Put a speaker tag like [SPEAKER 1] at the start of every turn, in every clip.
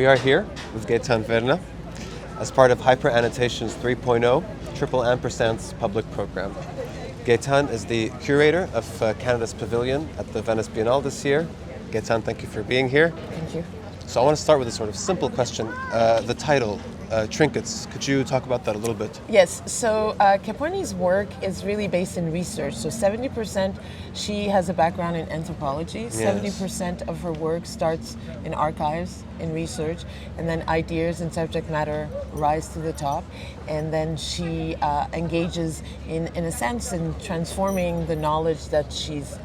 [SPEAKER 1] We are here with Gaëtane Verna as part of HYPER Annotations 3.0, Triple Ampersand's public program. Gaëtane is the curator of Canada's Pavilion at the Venice Biennale this year. Gaëtane, thank you for being here.
[SPEAKER 2] Thank you.
[SPEAKER 1] So I want to start with a sort of simple question. The title, Trinkets, could you talk about that a little bit?
[SPEAKER 2] Yes, so Caponi's work is really based in research. So 70%, she has a background in anthropology.
[SPEAKER 1] Yes.
[SPEAKER 2] 70% of her work starts in archives, in research, and then ideas and subject matter rise to the top. And then she engages in a sense, in transforming the knowledge that she's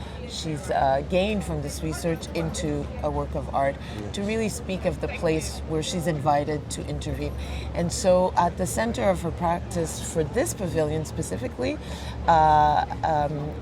[SPEAKER 2] gained from this research into a work of art to really speak of the place where she's invited to intervene. And so at the center of her practice for this pavilion specifically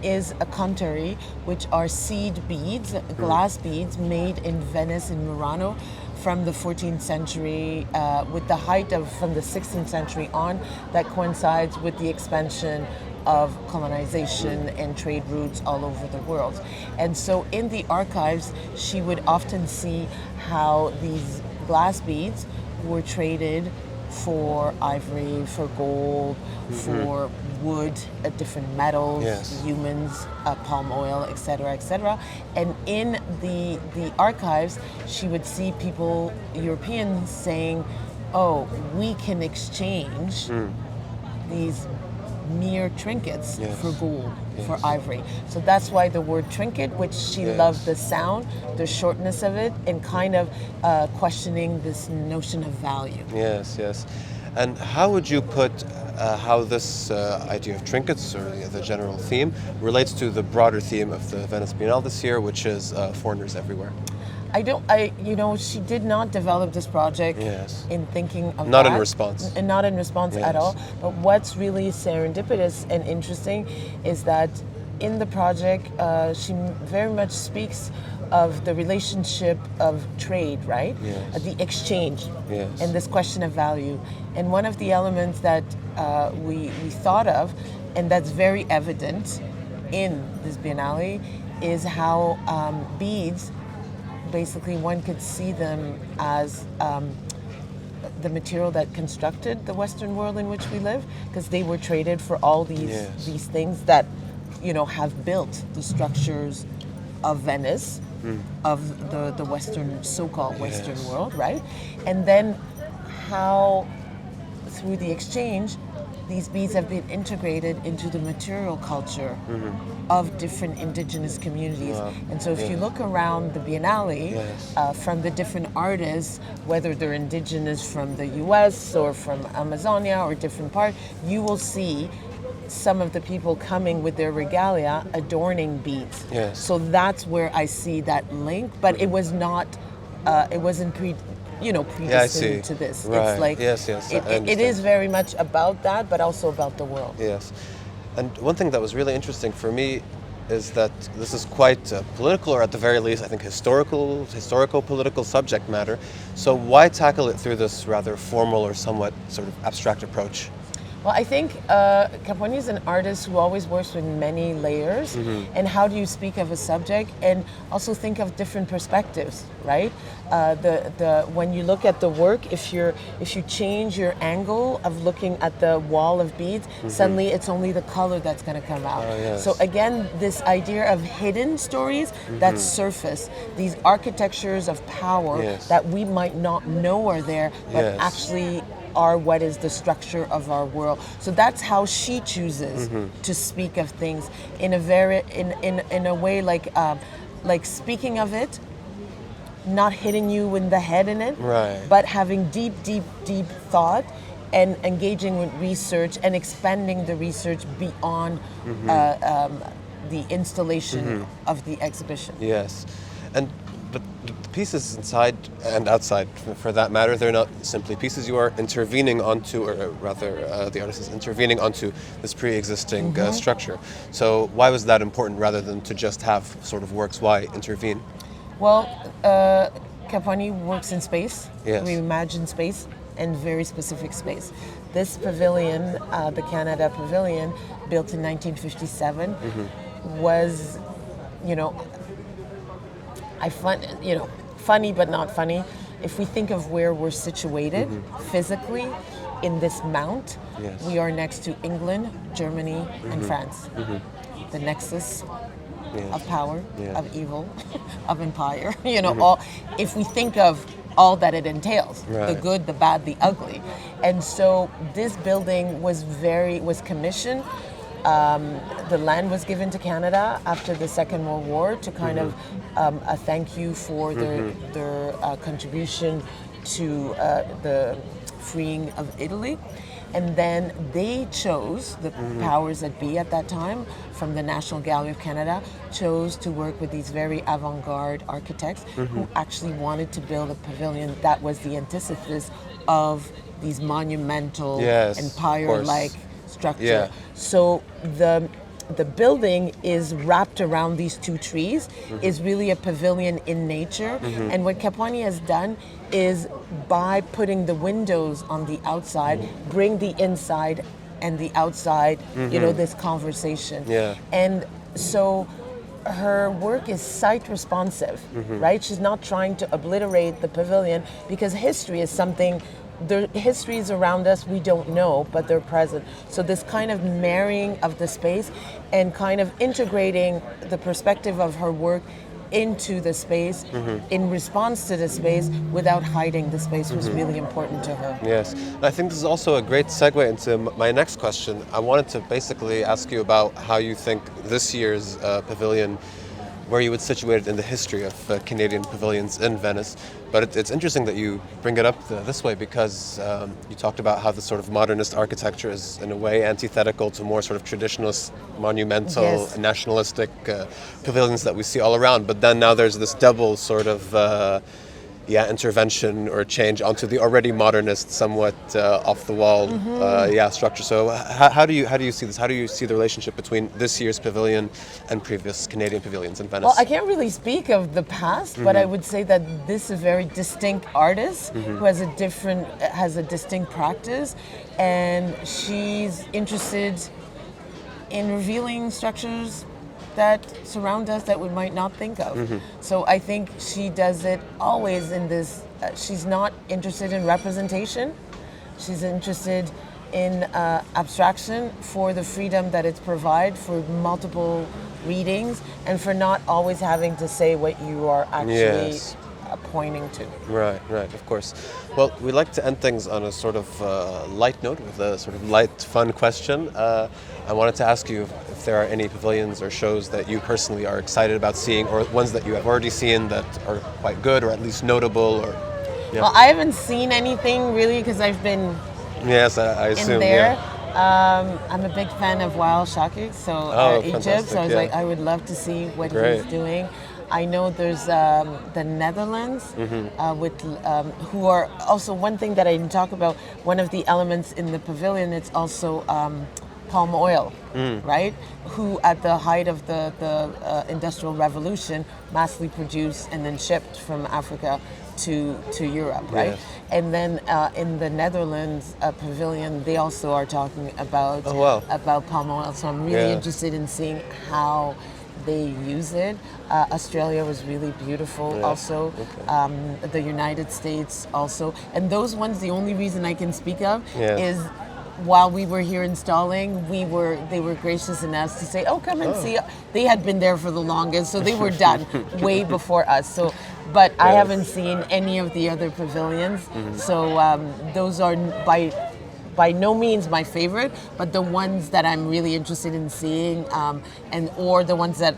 [SPEAKER 2] is a contouring, which are seed beads, glass beads made in Venice, in Murano, from the 14th century, with the height of from the 16th century on, that coincides with the expansion of colonization and trade routes all over the world. And so in the archives, she would often see how these glass beads were traded for ivory, for gold, for wood, different metals,
[SPEAKER 1] Yes.
[SPEAKER 2] humans, palm oil, etc., etc. And in the archives, she would see people, Europeans, saying, oh, we can exchange these mere trinkets
[SPEAKER 1] Yes.
[SPEAKER 2] for gold,
[SPEAKER 1] Yes.
[SPEAKER 2] for ivory. So that's why the word trinket, which she
[SPEAKER 1] Yes.
[SPEAKER 2] loved the sound, the shortness of it, and kind of questioning this notion of value.
[SPEAKER 1] Yes, yes. And how would you put how this idea of trinkets, or the general theme, relates to the broader theme of the Venice Biennale this year, which is foreigners everywhere?
[SPEAKER 2] She did not develop this project
[SPEAKER 1] Yes.
[SPEAKER 2] in thinking of
[SPEAKER 1] Not
[SPEAKER 2] that.
[SPEAKER 1] in response.
[SPEAKER 2] And not in response
[SPEAKER 1] Yes.
[SPEAKER 2] at all. But what's really serendipitous and interesting is that in the project, she very much speaks of the relationship of trade, right?
[SPEAKER 1] Yes.
[SPEAKER 2] The exchange,
[SPEAKER 1] Yes.
[SPEAKER 2] and this question of value. And one of the elements that we thought of, and that's very evident in this Biennale, is how beads, basically one could see them as the material that constructed the Western world in which we live, because they were traded for all
[SPEAKER 1] Yes.
[SPEAKER 2] these things that have built the structures of Venice, of the Western, so-called Western
[SPEAKER 1] Yes.
[SPEAKER 2] world, right? And then how through the exchange these beads have been integrated into the material culture of different indigenous communities.
[SPEAKER 1] Wow.
[SPEAKER 2] And so if you
[SPEAKER 1] Yes.
[SPEAKER 2] look around the Biennale,
[SPEAKER 1] Yes.
[SPEAKER 2] from the different artists, whether they're indigenous from the US or from Amazonia or different part, you will see some of the people coming with their regalia adorning beads.
[SPEAKER 1] Yes.
[SPEAKER 2] So that's where I see that link, but it was not, it wasn't predestined to this.
[SPEAKER 1] Right.
[SPEAKER 2] It's like,
[SPEAKER 1] Yes, yes, I
[SPEAKER 2] it
[SPEAKER 1] understand.
[SPEAKER 2] is very much about that, but also about the world.
[SPEAKER 1] Yes. And one thing that was really interesting for me is that this is quite political, or at the very least, I think historical political subject matter. So why tackle it through this rather formal or somewhat sort of abstract approach?
[SPEAKER 2] Well, I think Caponi is an artist who always works with many layers. And how do you speak of a subject and also think of different perspectives, right? When you look at the work, if you change your angle of looking at the wall of beads, suddenly it's only the color that's going to come out.
[SPEAKER 1] Oh, yes.
[SPEAKER 2] So again, this idea of hidden stories that surface, these architectures of power
[SPEAKER 1] Yes.
[SPEAKER 2] that we might not know are there, but
[SPEAKER 1] Yes.
[SPEAKER 2] actually are what is the structure of our world. So that's how she chooses to speak of things in a very in a way like speaking of it, not hitting you in the head in it,
[SPEAKER 1] Right.
[SPEAKER 2] but having deep thought and engaging with research and expanding the research beyond the installation of the exhibition.
[SPEAKER 1] Yes. But the pieces inside and outside, for that matter, they're not simply pieces. You are intervening onto, or rather, the artist is intervening onto this pre-existing structure. So why was that important rather than to just have sort of works? Why intervene?
[SPEAKER 2] Well, Caponi works in space.
[SPEAKER 1] Yes.
[SPEAKER 2] We imagine space and very specific space. This pavilion, the Canada Pavilion, built in 1957, was, funny but not funny. if we think of where we're situated physically in this mount,
[SPEAKER 1] Yes.
[SPEAKER 2] we are next to England, Germany, and France. The nexus
[SPEAKER 1] Yes.
[SPEAKER 2] of power,
[SPEAKER 1] Yeah.
[SPEAKER 2] of evil, of empire. All if we think of all that it entails, the
[SPEAKER 1] Right.
[SPEAKER 2] good, the bad, the ugly. And so this building was commissioned. The land was given to Canada after the Second World War to kind of a thank you for their contribution to the freeing of Italy. And then they chose, the powers that be at that time, from the National Gallery of Canada, chose to work with these very avant-garde architects who actually wanted to build a pavilion that was the antithesis of these monumental,
[SPEAKER 1] Yes, of
[SPEAKER 2] empire-like
[SPEAKER 1] course.
[SPEAKER 2] structure.
[SPEAKER 1] Yeah.
[SPEAKER 2] So the building is wrapped around these two trees, is really a pavilion in nature. And what Kapwani has done is, by putting the windows on the outside, bring the inside and the outside, this conversation.
[SPEAKER 1] Yeah.
[SPEAKER 2] And so her work is site responsive, right? She's not trying to obliterate the pavilion, because history is something, the histories around us we don't know, but they're present. So this kind of marrying of the space and kind of integrating the perspective of her work into the space in response to the space without hiding the space was really important to her.
[SPEAKER 1] Yes, and I think this is also a great segue into my next question. I wanted to basically ask you about how you think this year's pavilion, where you would situate it in the history of Canadian pavilions in Venice. But it's interesting that you bring it up this way, because you talked about how the sort of modernist architecture is in a way antithetical to more sort of traditionalist, monumental,
[SPEAKER 2] Yes.
[SPEAKER 1] nationalistic pavilions that we see all around. But then now there's this double sort of intervention or change onto the already modernist, somewhat off the wall structure. So how do you see this? How do you see the relationship between this year's pavilion and previous Canadian pavilions in Venice?
[SPEAKER 2] Well, I can't really speak of the past, but I would say that this is a very distinct artist who has a distinct practice, and she's interested in revealing structures that surround us that we might not think of. So I think she does it always in this, she's not interested in representation, she's interested in abstraction for the freedom that it provides for multiple readings and for not always having to say what you are actually
[SPEAKER 1] Yes.
[SPEAKER 2] pointing to.
[SPEAKER 1] Right, of course. Well, we like to end things on a sort of light note with a sort of light, fun question. I wanted to ask you if there are any pavilions or shows that you personally are excited about seeing, or ones that you have already seen that are quite good or at least notable. Or
[SPEAKER 2] Well, I haven't seen anything really because I've been
[SPEAKER 1] yes, I assume.
[SPEAKER 2] in there.
[SPEAKER 1] Yeah.
[SPEAKER 2] I'm a big fan of Wael Shaki, so Egypt.
[SPEAKER 1] fantastic,
[SPEAKER 2] So I was
[SPEAKER 1] yeah.
[SPEAKER 2] like, I would love to see what
[SPEAKER 1] Great.
[SPEAKER 2] he's doing. I know there's the Netherlands, with who are also one thing that I didn't talk about. One of the elements in the pavilion, it's also palm oil, right? Who at the height of the Industrial Revolution, massively produced and then shipped from Africa to Europe, right?
[SPEAKER 1] Yes.
[SPEAKER 2] And then in the Netherlands pavilion, they also are talking about about palm oil. So I'm really interested in seeing how they use it. Australia was really beautiful also. The United States also. And those ones, the only reason I can speak of is while we were here installing, they were gracious enough to say, "Oh, come and see." They had been there for the longest, so they were done way before us. So, but I haven't seen any of the other pavilions. So those are by no means my favorite, but the ones that I'm really interested in seeing, or the ones that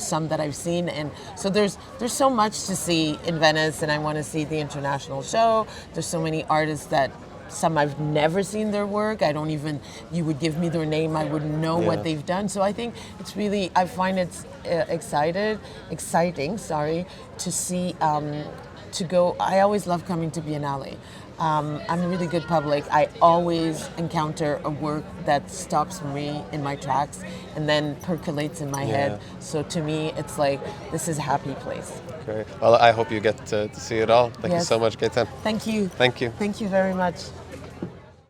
[SPEAKER 2] some that I've seen. And so there's so much to see in Venice, and I want to see the international show. There's so many artists that. Some I've never seen their work. You would give me their name, I wouldn't know what they've done. So I think it's really, I find it's exciting, to see, to go. I always love coming to Biennale. I'm a really good public. I always encounter a work that stops me in my tracks and then percolates in my head. So to me, it's like, this is a happy place.
[SPEAKER 1] Great. Well, I hope you get to see it all. Thank you so much, Gaëtane.
[SPEAKER 2] Thank you.
[SPEAKER 1] Thank you.
[SPEAKER 2] Thank you very much.